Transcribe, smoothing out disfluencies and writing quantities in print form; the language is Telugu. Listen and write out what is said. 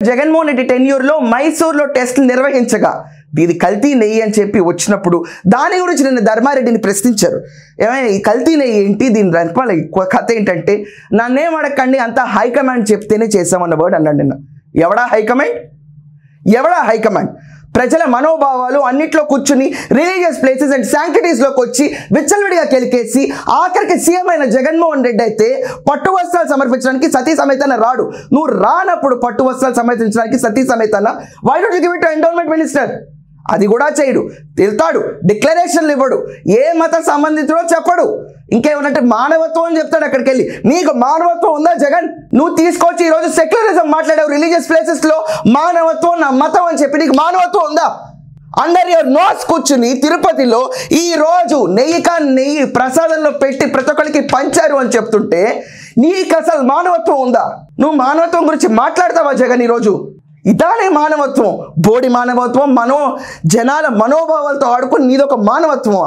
జగన్మోహన్ రెడ్డి టెన్యూర్లో మైసూర్లో టెస్టులు నిర్వహించగా ఇది కల్తీ నెయ్యి అని చెప్పి వచ్చినప్పుడు దాని గురించి నిన్న ధర్మారెడ్డిని ప్రశ్నించారు. ఏమైనా ఈ కల్తీ నెయ్యి ఏంటి, దీని వెనకాల కథ ఏంటంటే, నన్నేం అడగండి అంతా హైకమాండ్ చెప్తేనే చేసామన్న వర్డ్ అన్నాడు నిన్న. ఎవడా హైకమాండ్? ప్రజల మనోభావాలు అన్నిట్లో కూర్చుని రిలీజియస్ ప్లేసెస్ అండ్ శాంక్టిటీస్లోకి వచ్చి విచ్చలవిడిగా కెలికేసి ఆఖరికి సీఎం అయిన జగన్మోహన్ రెడ్డి అయితే పట్టు వస్త్రాలు సమర్పించడానికి సతీ సమేతన రాడు. నువ్వు రానప్పుడు పట్టు వస్త్రాలు సమర్పించడానికి సతీ సమేతన why don't you give it to endowment minister? అది కూడా చేయడు, వెళ్తాడు, డిక్లరేషన్లు ఇవ్వడు, ఏ మత సంబంధితుడో చెప్పడు, ఇంకేమన్నట్టు మానవత్వం అని చెప్తాడు. అక్కడికి వెళ్ళి నీకు మానవత్వం ఉందా జగన్? నువ్వు తీసుకొచ్చి ఈరోజు సెక్యులరిజం మాట్లాడావు రిలీజియస్ ప్లేసెస్లో, మానవత్వం నా మతం అని చెప్పి నీకు మానవత్వం ఉందా? అండర్ యువర్ నోస్ కూర్చుని తిరుపతిలో ఈ రోజు నెయ్యి ప్రసాదంలో పెట్టి ప్రతి ఒక్కరికి పంచారు అని చెప్తుంటే నీకు అసలు మానవత్వం ఉందా? నువ్వు మానవత్వం గురించి మాట్లాడతావా జగన్ ఈరోజు? ఇదానే మానవత్వం, బోడి మానవత్వం, జనాల మనోభావాలతో ఆడుకుని నీదొక మానవత్వమా?